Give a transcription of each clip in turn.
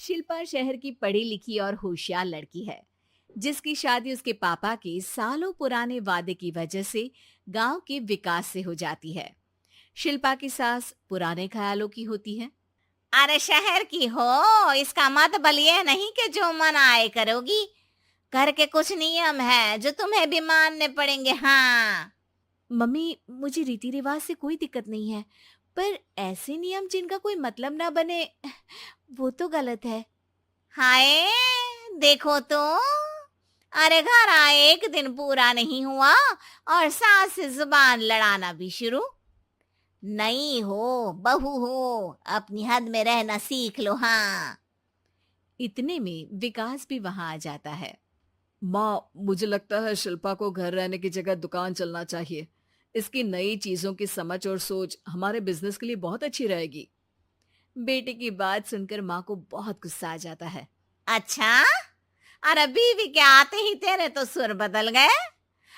शिल्पा शहर की पढ़ी लिखी और होशियार लड़की है, जिसकी शादी उसके पापा के सालों पुराने वादे की वजह से गांव के विकास से हो जाती है। शिल्पा की सास पुराने ख्यालों की होती है। अरे शहर की हो, इसका मतलब ये नहीं कि जो मन आए करोगी। घर के कुछ नियम है जो तुम्हें भी मानने पड़ेंगे। हाँ। मम्मी, मुझे रीति रिवाज से कोई दिक्कत नहीं है, पर ऐसे नियम जिनका कोई मतलब ना बने, वो तो गलत है। हाय, देखो तो। अरे घर आए एक दिन पूरा नहीं हुआ और सास से जुबान लड़ाना भी शुरू। नई हो, बहू हो, अपनी हद में रहना सीख लो। हाँ। इतने में विकास भी वहां आ जाता है। माँ, मुझे लगता है शिल्पा को घर रहने की जगह दुकान चलना चाहिए। इसकी नई चीजों की समझ और सोच हमारे बिजनेस के लिए बहुत अच्छी रहेगी। बेटे की बात सुनकर माँ को बहुत गुस्सा आ जाता है। अच्छा, अरे बीवी के आते ही तेरे तो सुर बदल गए।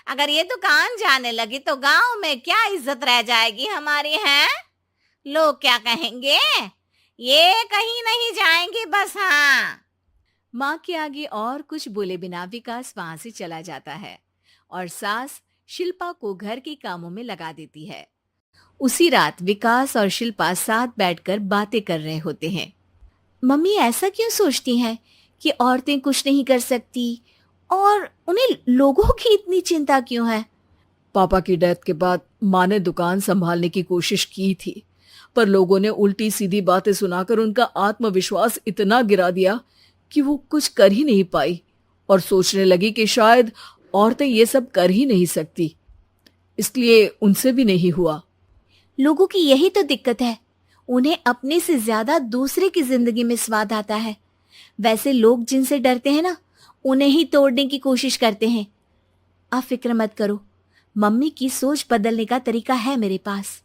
अगर ये दुकान जाने लगी तो गांव में क्या इज्जत रह जाएगी हमारी है। लोग क्या कहेंगे। ये कहीं नहीं जाएंगी बस। हाँ। माँ के आगे और कुछ बोले बिना विकास वहां से चला जाता है और सास शिल्पा को घर के कामों में लगा देती है। उसी रात विकास और शिल्पा साथ बैठकर बातें कर रहे होते हैं। मम्मी ऐसा क्यों सोचती हैं कि औरतें कुछ नहीं कर सकती, और उन्हें लोगों की इतनी चिंता क्यों है? पापा की डेथ के बाद माँ ने दुकान संभालने की कोशिश की थी, पर लोगों ने उल्टी सीधी बातें सुनाकर उनका आत्मविश्वास इतना गिरा दिया कि वो कुछ कर ही नहीं पाई और सोचने लगी कि शायद औरतें ये सब कर ही नहीं सकती। इसलिए उनसे भी नहीं हुआ। लोगों की यही तो दिक्कत है, उन्हें अपने से ज्यादा दूसरे की जिंदगी में स्वाद आता है। वैसे लोग जिनसे डरते हैं ना, उन्हें ही तोड़ने की कोशिश करते हैं। आप फिक्र मत करो, मम्मी की सोच बदलने का तरीका है मेरे पास।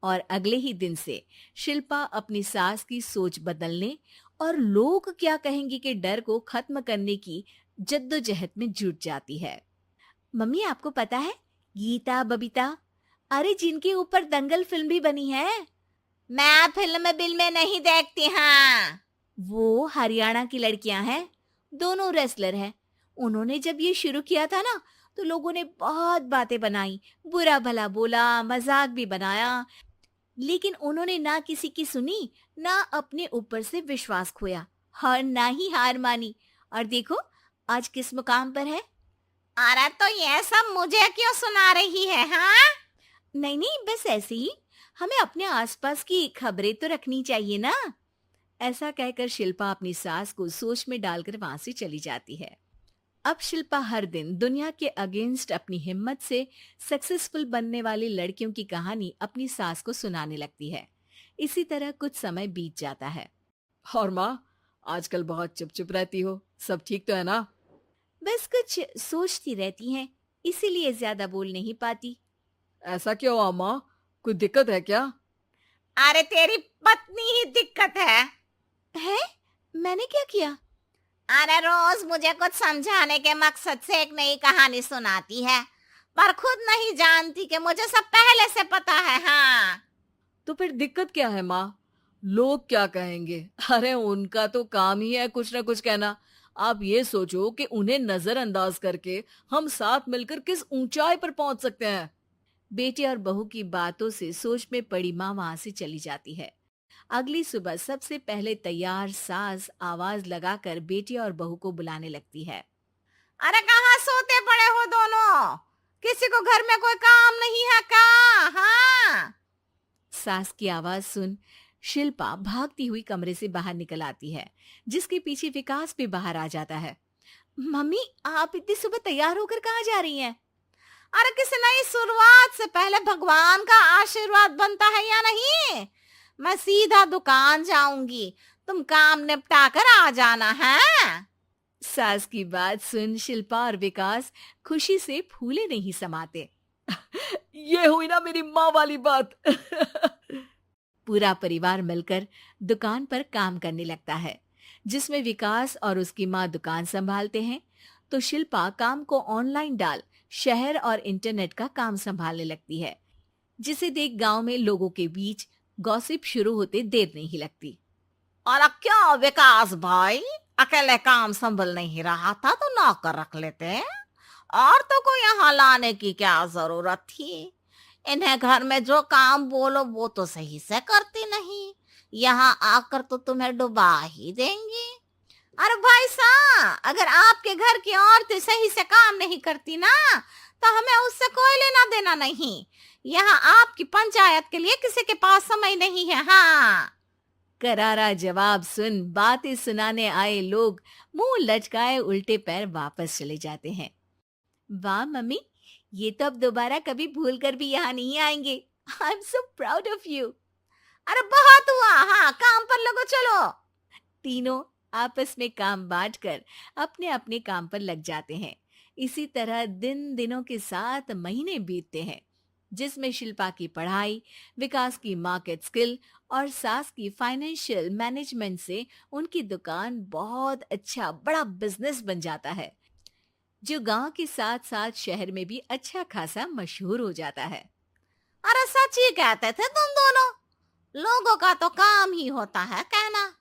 और अगले ही दिन से शिल्पा अपनी सास की सोच बदलने और लोग क्या कहेंगे के डर को खत्म करने की जद्दोजहद में जुट जाती है। मम्मी, आपको पता है, गीता, बबीता, अरे जिनके ऊपर दंगल फिल्म भी बनी है, मैं फिल्म बिल में नहीं देखती। हाँ। वो हरियाणा की लड़कियां हैं। दोनों रेसलर हैं। उन्होंने जब ये शुरू किया था ना, तो लोगों ने बहुत बातें बनाई, बुरा भला बोला, मजाक भी बनाया, लेकिन उन्होंने ना किसी की सुनी, ना अपने ऊपर से विश्वास खोया और ना ही हार मानी। और देखो आज किस मुकाम पर है। अरे तो ये सब मुझे क्यों सुना रही है। हाँ। नहीं नहीं, बस ऐसे ही, हमें अपने आसपास की खबरें तो रखनी चाहिए ना। ऐसा कहकर शिल्पा अपनी सास को सोच में डालकर वहां से चली जाती है। अब शिल्पा हर दिन दुनिया के अगेंस्ट अपनी हिम्मत से सक्सेसफुल बनने वाली लड़कियों की कहानी अपनी सास को सुनाने लगती है। इसी तरह कुछ समय बीत जाता है। और माँ, आजकल बहुत चुप चुप रहती हो, सब ठीक तो है ना? बस कुछ सोचती रहती हैं, इसीलिए ज्यादा बोल नहीं पाती। ऐसा क्यों हुआ माँ? कोई दिक्कत है क्या? अरे तेरी पत्नी ही दिक्कत है? मैंने क्या किया? अरे रोज मुझे कुछ समझाने के मकसद से एक नई कहानी सुनाती है, पर खुद नहीं जानती कि मुझे सब पहले से पता है। हाँ। तो फिर दिक्कत क्या है माँ? लोग क्या कहेंगे? अरे उनका तो काम ही है कुछ ना कुछ कहना। आप ये सोचो कि उन्हें नजरअंदाज करके हम साथ मिलकर किस ऊंचाई पर पहुंच सकते हैं। बेटे और बहू की बातों से सोच में पड़ी माँ वहां से चली जाती है। अगली सुबह सबसे पहले तैयार सास आवाज लगाकर बेटी और बहू को बुलाने लगती है। अरे कहाँ सोते पड़े हो दोनों? किसी को घर में कोई काम नहीं है क्या? हाँ। सास की आवाज सुन शिल्पा भागती हुई कमरे से बाहर निकल आती है, जिसके पीछे विकास भी बाहर आ जाता है। मम्मी, आप इतनी सुबह तैयार होकर कहाँ जा रही हैं? अरे किसी नई शुरुआत से पहले भगवान का आशीर्वाद बनता है या नहीं? मैं सीधा दुकान जाऊंगी, तुम काम निपटा कर आ जाना है। सास की बात सुन शिल्पा और विकास खुशी से फूले नहीं समाते। ये हुई ना मेरी माँ वाली बात। पूरा परिवार मिलकर दुकान पर काम करने लगता है, जिसमें विकास और उसकी माँ दुकान संभालते हैं, तो शिल्पा काम को ऑनलाइन डाल शहर और इंटरनेट का काम संभालने लगती है, जिसे देख गांव में लोगों के बीच गॉसिप शुरू होते देर नहीं लगती। और क्या विकास भाई, अकेले काम संभल नहीं रहा था तो नौकर रख लेते। औरतों को यहाँ लाने की क्या जरूरत थी? इन्हें घर में जो काम बोलो वो तो सही से करती नहीं, यहाँ आकर तो तुम्हें डुबा ही देंगी। अरे भाई साहब, अगर आपके घर की औरतें सही से काम नहीं करती ना, तो हमें उससे कोई लेना देना नहीं। यहाँ आपकी पंचायत के लिए किसी के पास समय नहीं है। हाँ, करारा जवाब सुन बातें सुनाने आए लोग मुंह लटकाए उल्टे पैर वापस चले जाते हैं। वाह मम्मी, ये तो अब दोबारा कभी भूल कर भी यहाँ नहीं आएंगे। I am so proud of you. अरे बहुत हुआ, हाँ काम पर लगो चलो। तीनों आपस में काम बांटकर अपने अपने काम पर लग जाते हैं। इसी तरह दिन दिनों के साथ महीने बीतते हैं, जिसमें शिल्पा की पढ़ाई, विकास की मार्केट स्किल और सास की फाइनेंशियल मैनेजमेंट से उनकी दुकान बहुत अच्छा बड़ा बिजनेस बन जाता है, जो गांव के साथ साथ शहर में भी अच्छा खासा मशहूर हो जाता है। अरे सच ही कहते थे तुम दोनों, लोगों का तो काम ही होता है कहना।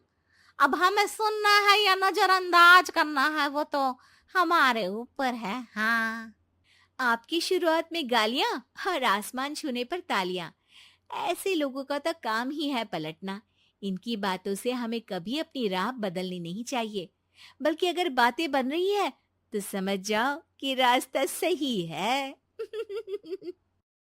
अब हमें सुनना है या नजरअंदाज करना है वो तो हमारे ऊपर है। हाँ, आपकी शुरुआत में गालियां और आसमान छूने पर तालियां, ऐसे लोगों का तो काम ही है पलटना। इनकी बातों से हमें कभी अपनी राह बदलनी नहीं चाहिए, बल्कि अगर बातें बन रही है तो समझ जाओ कि रास्ता सही है।